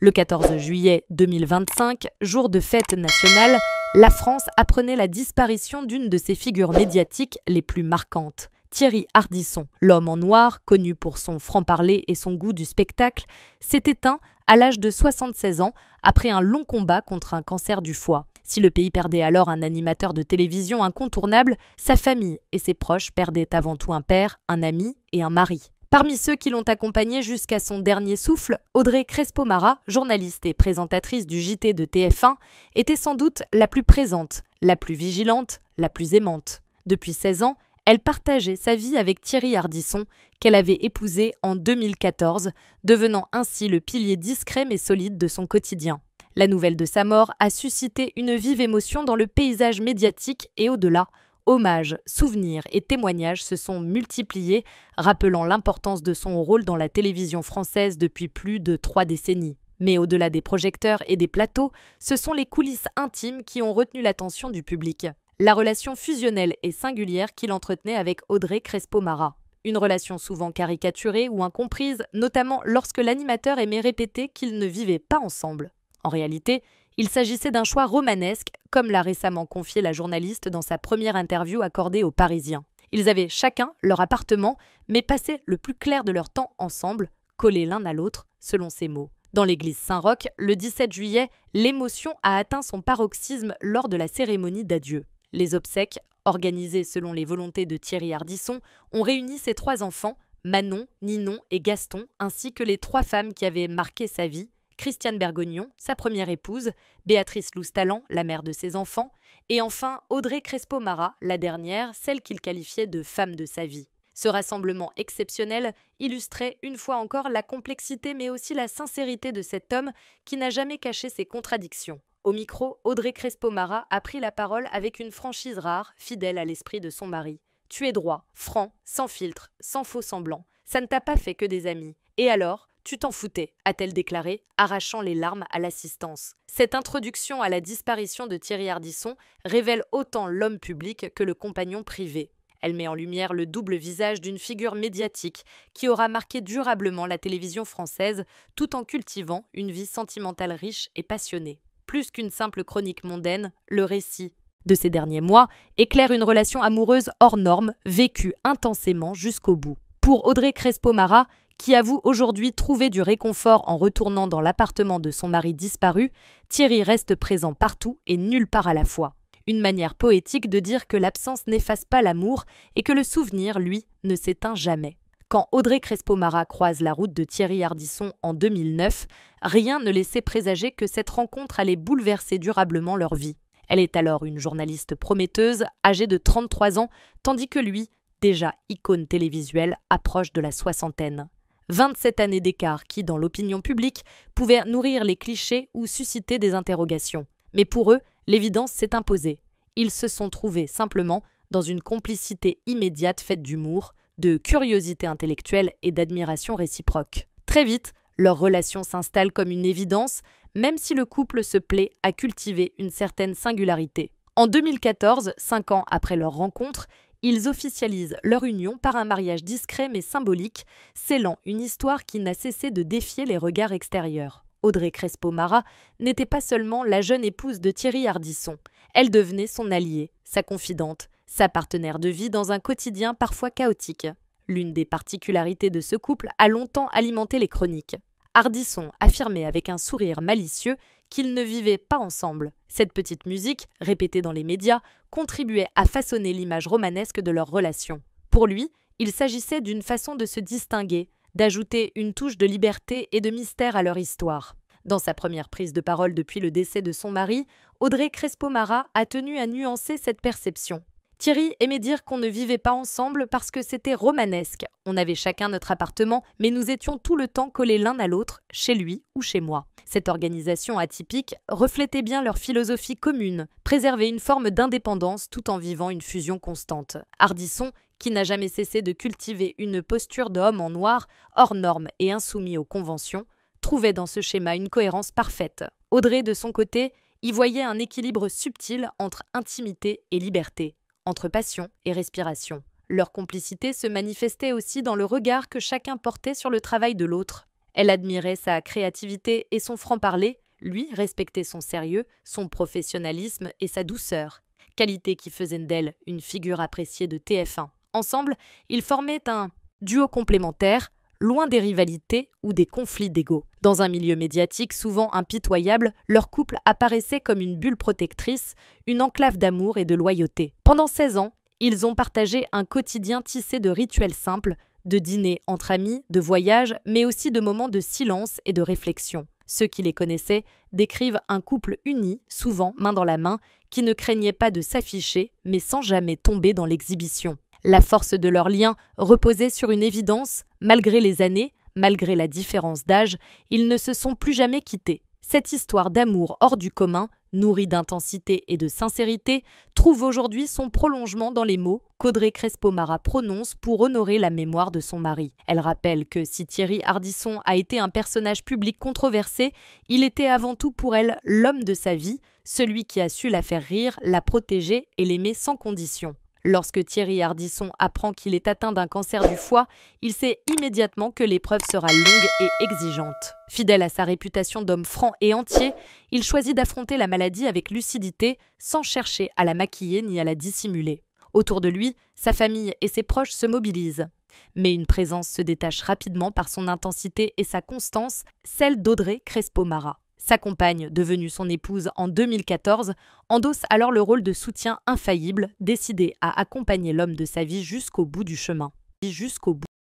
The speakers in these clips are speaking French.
Le 14 juillet 2025, jour de fête nationale, la France apprenait la disparition d'une de ses figures médiatiques les plus marquantes. Thierry Ardisson, l'homme en noir, connu pour son franc-parler et son goût du spectacle, s'est éteint à l'âge de 76 ans après un long combat contre un cancer du foie. Si le pays perdait alors un animateur de télévision incontournable, sa famille et ses proches perdaient avant tout un père, un ami et un mari. Parmi ceux qui l'ont accompagné jusqu'à son dernier souffle, Audrey Crespo-Mara, journaliste et présentatrice du JT de TF1, était sans doute la plus présente, la plus vigilante, la plus aimante. Depuis 16 ans, elle partageait sa vie avec Thierry Ardisson, qu'elle avait épousé en 2014, devenant ainsi le pilier discret mais solide de son quotidien. La nouvelle de sa mort a suscité une vive émotion dans le paysage médiatique et au-delà. Hommages, souvenirs et témoignages se sont multipliés, rappelant l'importance de son rôle dans la télévision française depuis plus de 3 décennies. Mais au-delà des projecteurs et des plateaux, ce sont les coulisses intimes qui ont retenu l'attention du public. La relation fusionnelle et singulière qu'il entretenait avec Audrey Crespo-Mara. Une relation souvent caricaturée ou incomprise, notamment lorsque l'animateur aimait répéter qu'ils ne vivaient pas ensemble. En réalité, il s'agissait d'un choix romanesque, comme l'a récemment confié la journaliste dans sa première interview accordée aux Parisiens. Ils avaient chacun leur appartement, mais passaient le plus clair de leur temps ensemble, collés l'un à l'autre, selon ses mots. Dans l'église Saint-Roch, le 17 juillet, l'émotion a atteint son paroxysme lors de la cérémonie d'adieu. Les obsèques, organisées selon les volontés de Thierry Ardisson, ont réuni ses 3 enfants, Manon, Ninon et Gaston, ainsi que les 3 femmes qui avaient marqué sa vie, Christiane Bergognon, sa première épouse, Béatrice Loustalan, la mère de ses enfants, et enfin Audrey Crespo-Mara, la dernière, celle qu'il qualifiait de femme de sa vie. Ce rassemblement exceptionnel illustrait une fois encore la complexité mais aussi la sincérité de cet homme qui n'a jamais caché ses contradictions. Au micro, Audrey Crespo-Mara a pris la parole avec une franchise rare, fidèle à l'esprit de son mari. « Tu es droit, franc, sans filtre, sans faux semblant. Ça ne t'a pas fait que des amis. Et alors ? Tu t'en foutais », a-t-elle déclaré, arrachant les larmes à l'assistance. Cette introduction à la disparition de Thierry Ardisson révèle autant l'homme public que le compagnon privé. Elle met en lumière le double visage d'une figure médiatique qui aura marqué durablement la télévision française tout en cultivant une vie sentimentale riche et passionnée. Plus qu'une simple chronique mondaine, le récit de ces derniers mois éclaire une relation amoureuse hors norme, vécue intensément jusqu'au bout. Pour Audrey Crespo-Mara, qui avoue aujourd'hui trouver du réconfort en retournant dans l'appartement de son mari disparu, Thierry reste présent partout et nulle part à la fois. Une manière poétique de dire que l'absence n'efface pas l'amour et que le souvenir, lui, ne s'éteint jamais. Quand Audrey Crespo-Mara croise la route de Thierry Ardisson en 2009, rien ne laissait présager que cette rencontre allait bouleverser durablement leur vie. Elle est alors une journaliste prometteuse, âgée de 33 ans, tandis que lui, déjà icône télévisuelle, approche de la soixantaine. 27 années d'écart qui, dans l'opinion publique, pouvaient nourrir les clichés ou susciter des interrogations. Mais pour eux, l'évidence s'est imposée. Ils se sont trouvés simplement dans une complicité immédiate faite d'humour, de curiosité intellectuelle et d'admiration réciproque. Très vite, leur relation s'installe comme une évidence, même si le couple se plaît à cultiver une certaine singularité. En 2014, 5 ans après leur rencontre, ils officialisent leur union par un mariage discret mais symbolique, scellant une histoire qui n'a cessé de défier les regards extérieurs. Audrey Crespo-Mara n'était pas seulement la jeune épouse de Thierry Ardisson, elle devenait son alliée, sa confidente, sa partenaire de vie dans un quotidien parfois chaotique. L'une des particularités de ce couple a longtemps alimenté les chroniques. Ardisson affirmait avec un sourire malicieux qu'ils ne vivaient pas ensemble. Cette petite musique, répétée dans les médias, contribuait à façonner l'image romanesque de leur relation. Pour lui, il s'agissait d'une façon de se distinguer, d'ajouter une touche de liberté et de mystère à leur histoire. Dans sa première prise de parole depuis le décès de son mari, Audrey Crespo-Mara a tenu à nuancer cette perception. Thierry aimait dire qu'on ne vivait pas ensemble parce que c'était romanesque. On avait chacun notre appartement, mais nous étions tout le temps collés l'un à l'autre, chez lui ou chez moi. Cette organisation atypique reflétait bien leur philosophie commune, préserver une forme d'indépendance tout en vivant une fusion constante. Ardisson, qui n'a jamais cessé de cultiver une posture d'homme en noir, hors norme et insoumis aux conventions, trouvait dans ce schéma une cohérence parfaite. Audrey, de son côté, y voyait un équilibre subtil entre intimité et liberté, entre passion et respiration. Leur complicité se manifestait aussi dans le regard que chacun portait sur le travail de l'autre. Elle admirait sa créativité et son franc-parler, lui respectait son sérieux, son professionnalisme et sa douceur, qualité qui faisaient d'elle une figure appréciée de TF1. Ensemble, ils formaient un duo complémentaire, loin des rivalités ou des conflits d'ego. Dans un milieu médiatique souvent impitoyable, leur couple apparaissait comme une bulle protectrice, une enclave d'amour et de loyauté. Pendant 16 ans, ils ont partagé un quotidien tissé de rituels simples, de dîners entre amis, de voyages, mais aussi de moments de silence et de réflexion. Ceux qui les connaissaient décrivent un couple uni, souvent main dans la main, qui ne craignait pas de s'afficher, mais sans jamais tomber dans l'exhibition. La force de leur lien reposait sur une évidence, malgré les années, malgré la différence d'âge, ils ne se sont plus jamais quittés. Cette histoire d'amour hors du commun, nourrie d'intensité et de sincérité, trouve aujourd'hui son prolongement dans les mots qu'Audrey Crespo-Mara prononce pour honorer la mémoire de son mari. Elle rappelle que si Thierry Ardisson a été un personnage public controversé, il était avant tout pour elle l'homme de sa vie, celui qui a su la faire rire, la protéger et l'aimer sans condition. Lorsque Thierry Ardisson apprend qu'il est atteint d'un cancer du foie, il sait immédiatement que l'épreuve sera longue et exigeante. Fidèle à sa réputation d'homme franc et entier, il choisit d'affronter la maladie avec lucidité, sans chercher à la maquiller ni à la dissimuler. Autour de lui, sa famille et ses proches se mobilisent. Mais une présence se détache rapidement par son intensité et sa constance, celle d'Audrey Crespo-Mara. Sa compagne, devenue son épouse en 2014, endosse alors le rôle de soutien infaillible, décidé à accompagner l'homme de sa vie jusqu'au bout du chemin.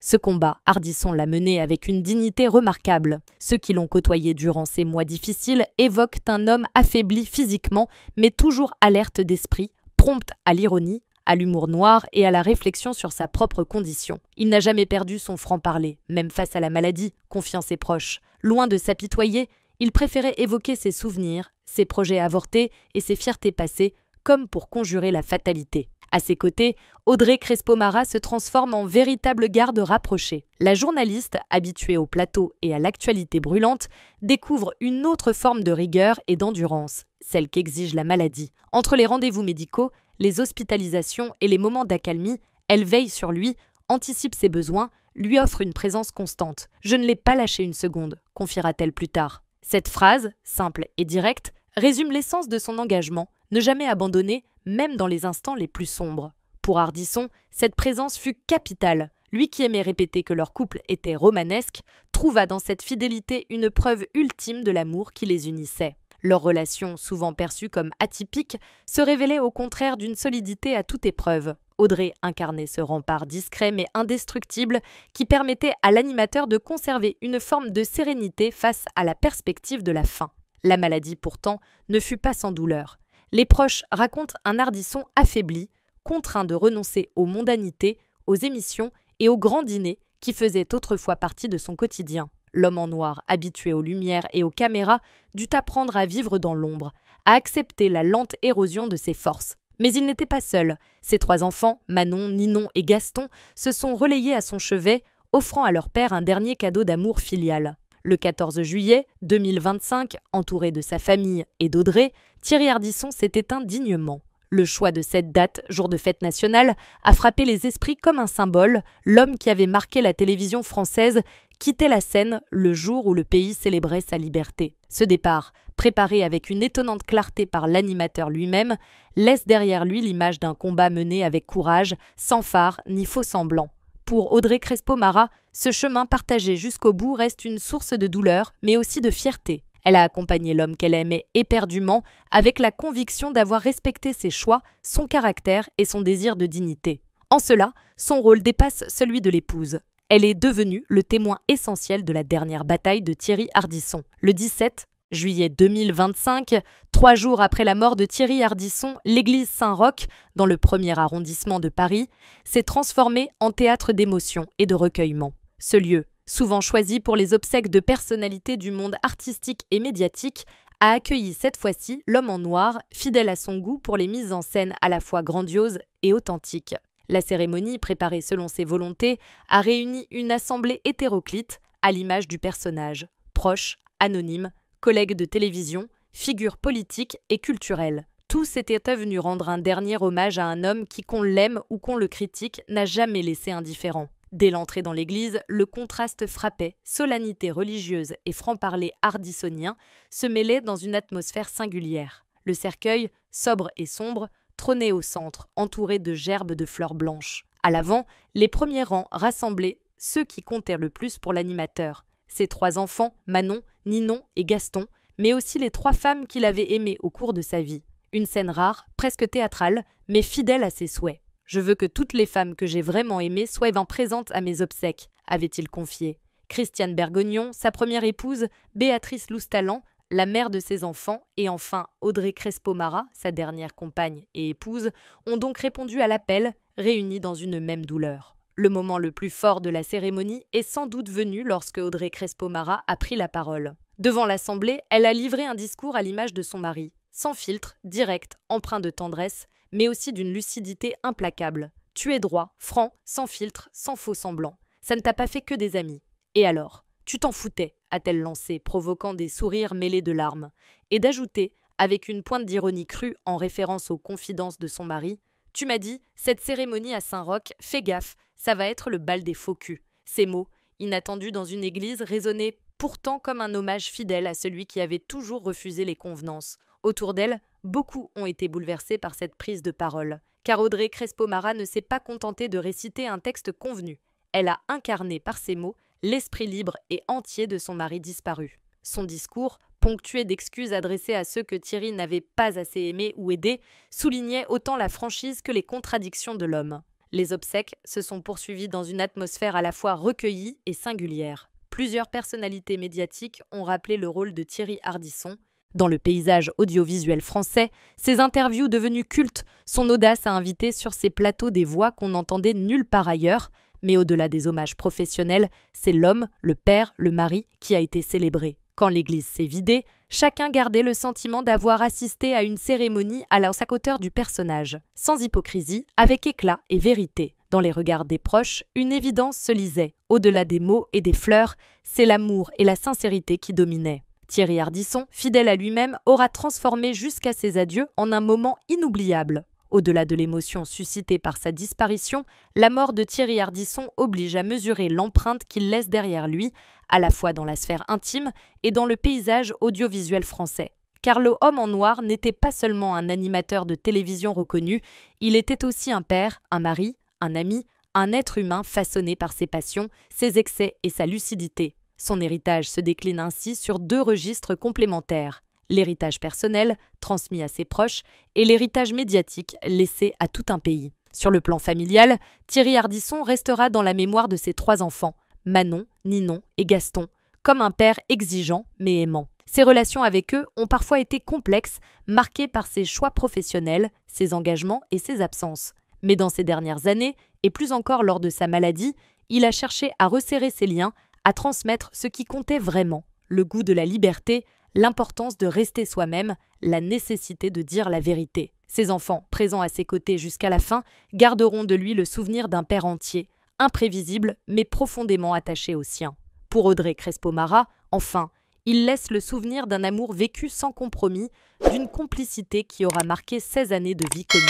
Ce combat, Ardisson l'a mené avec une dignité remarquable. Ceux qui l'ont côtoyé durant ces mois difficiles évoquent un homme affaibli physiquement, mais toujours alerte d'esprit, prompt à l'ironie, à l'humour noir et à la réflexion sur sa propre condition. Il n'a jamais perdu son franc-parler, même face à la maladie, confiant ses proches. Loin de s'apitoyer, il préférait évoquer ses souvenirs, ses projets avortés et ses fiertés passées, comme pour conjurer la fatalité. À ses côtés, Audrey Crespo-Mara se transforme en véritable garde rapprochée. La journaliste, habituée au plateau et à l'actualité brûlante, découvre une autre forme de rigueur et d'endurance, celle qu'exige la maladie. Entre les rendez-vous médicaux, les hospitalisations et les moments d'accalmie, elle veille sur lui, anticipe ses besoins, lui offre une présence constante. « Je ne l'ai pas lâché une seconde », confiera-t-elle plus tard. Cette phrase, simple et directe, résume l'essence de son engagement, ne jamais abandonner, même dans les instants les plus sombres. Pour Ardisson, cette présence fut capitale. Lui qui aimait répéter que leur couple était romanesque, trouva dans cette fidélité une preuve ultime de l'amour qui les unissait. Leur relation, souvent perçue comme atypique, se révélait au contraire d'une solidité à toute épreuve. Audrey incarnait ce rempart discret mais indestructible qui permettait à l'animateur de conserver une forme de sérénité face à la perspective de la fin. La maladie, pourtant, ne fut pas sans douleur. Les proches racontent un Ardisson affaibli, contraint de renoncer aux mondanités, aux émissions et aux grands dîners qui faisaient autrefois partie de son quotidien. L'homme en noir, habitué aux lumières et aux caméras, dut apprendre à vivre dans l'ombre, à accepter la lente érosion de ses forces. Mais il n'était pas seul. Ses 3 enfants, Manon, Ninon et Gaston, se sont relayés à son chevet, offrant à leur père un dernier cadeau d'amour filial. Le 14 juillet 2025, entouré de sa famille et d'Audrey, Thierry Ardisson s'est éteint dignement. Le choix de cette date, jour de fête nationale, a frappé les esprits comme un symbole. L'homme qui avait marqué la télévision française quittait la scène le jour où le pays célébrait sa liberté. Ce départ, préparé avec une étonnante clarté par l'animateur lui-même, laisse derrière lui l'image d'un combat mené avec courage, sans phare ni faux semblant. Pour Audrey Crespo-Mara, ce chemin partagé jusqu'au bout reste une source de douleur, mais aussi de fierté. Elle a accompagné l'homme qu'elle aimait éperdument, avec la conviction d'avoir respecté ses choix, son caractère et son désir de dignité. En cela, son rôle dépasse celui de l'épouse. Elle est devenue le témoin essentiel de la dernière bataille de Thierry Ardisson. Le 17 juillet 2025, 3 jours après la mort de Thierry Ardisson, l'église Saint-Roch, dans le 1er arrondissement de Paris, s'est transformée en théâtre d'émotions et de recueillement. Ce lieu, souvent choisi pour les obsèques de personnalités du monde artistique et médiatique, a accueilli cette fois-ci l'homme en noir, fidèle à son goût pour les mises en scène à la fois grandioses et authentiques. La cérémonie, préparée selon ses volontés, a réuni une assemblée hétéroclite à l'image du personnage, proche, anonyme, collègues de télévision, figures politiques et culturelles. Tous étaient venus rendre un dernier hommage à un homme qui, qu'on l'aime ou qu'on le critique, n'a jamais laissé indifférent. Dès l'entrée dans l'église, le contraste frappait, solennité religieuse et franc-parler hardissonien se mêlaient dans une atmosphère singulière. Le cercueil, sobre et sombre, trônait au centre, entouré de gerbes de fleurs blanches. À l'avant, les premiers rangs rassemblaient ceux qui comptaient le plus pour l'animateur. Ses 3 enfants, Manon, Ninon et Gaston, mais aussi les 3 femmes qu'il avait aimées au cours de sa vie. Une scène rare, presque théâtrale, mais fidèle à ses souhaits. « Je veux que toutes les femmes que j'ai vraiment aimées soient présentes à mes obsèques », avait-il confié. Christiane Bergognon, sa première épouse, Béatrice Loustalent, la mère de ses enfants, et enfin Audrey Crespo-Mara, sa dernière compagne et épouse, ont donc répondu à l'appel, réunis dans une même douleur. Le moment le plus fort de la cérémonie est sans doute venu lorsque Audrey Crespo-Mara a pris la parole. Devant l'Assemblée, elle a livré un discours à l'image de son mari, sans filtre, direct, empreint de tendresse, mais aussi d'une lucidité implacable. Tu es droit, franc, sans filtre, sans faux semblant. Ça ne t'a pas fait que des amis. Et alors ? Tu t'en foutais, a-t-elle lancé, provoquant des sourires mêlés de larmes, et d'ajouter, avec une pointe d'ironie crue en référence aux confidences de son mari, « Tu m'as dit, cette cérémonie à Saint-Roch, fais gaffe, ça va être le bal des faux culs. » Ces mots, inattendus dans une église, résonnaient pourtant comme un hommage fidèle à celui qui avait toujours refusé les convenances. Autour d'elle, beaucoup ont été bouleversés par cette prise de parole, car Audrey Crespo-Mara ne s'est pas contentée de réciter un texte convenu. Elle a incarné par ses mots l'esprit libre et entier de son mari disparu. Son discours, ponctué d'excuses adressées à ceux que Thierry n'avait pas assez aimés ou aidés, soulignait autant la franchise que les contradictions de l'homme. Les obsèques se sont poursuivies dans une atmosphère à la fois recueillie et singulière. Plusieurs personnalités médiatiques ont rappelé le rôle de Thierry Ardisson. Dans le paysage audiovisuel français, ses interviews devenues cultes, son audace à inviter sur ses plateaux des voix qu'on n'entendait nulle part ailleurs, mais au-delà des hommages professionnels, c'est l'homme, le père, le mari qui a été célébré. Quand l'église s'est vidée, chacun gardait le sentiment d'avoir assisté à une cérémonie à la hauteur du personnage, sans hypocrisie, avec éclat et vérité. Dans les regards des proches, une évidence se lisait. Au-delà des mots et des fleurs, c'est l'amour et la sincérité qui dominaient. Thierry Ardisson, fidèle à lui-même, aura transformé jusqu'à ses adieux en un moment inoubliable. Au-delà de l'émotion suscitée par sa disparition, la mort de Thierry Ardisson oblige à mesurer l'empreinte qu'il laisse derrière lui, à la fois dans la sphère intime et dans le paysage audiovisuel français. Car le homme en noir n'était pas seulement un animateur de télévision reconnu, il était aussi un père, un mari, un ami, un être humain façonné par ses passions, ses excès et sa lucidité. Son héritage se décline ainsi sur 2 registres complémentaires. L'héritage personnel, transmis à ses proches, et l'héritage médiatique, laissé à tout un pays. Sur le plan familial, Thierry Ardisson restera dans la mémoire de ses 3 enfants, Manon, Ninon et Gaston, comme un père exigeant mais aimant. Ses relations avec eux ont parfois été complexes, marquées par ses choix professionnels, ses engagements et ses absences. Mais dans ces dernières années, et plus encore lors de sa maladie, il a cherché à resserrer ses liens, à transmettre ce qui comptait vraiment, le goût de la liberté, l'importance de rester soi-même, la nécessité de dire la vérité. Ses enfants, présents à ses côtés jusqu'à la fin, garderont de lui le souvenir d'un père entier, imprévisible mais profondément attaché au sien. Pour Audrey Crespo-Mara, enfin, il laisse le souvenir d'un amour vécu sans compromis, d'une complicité qui aura marqué 16 années de vie commune.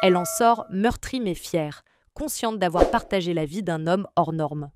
Elle en sort meurtrie mais fière, consciente d'avoir partagé la vie d'un homme hors norme.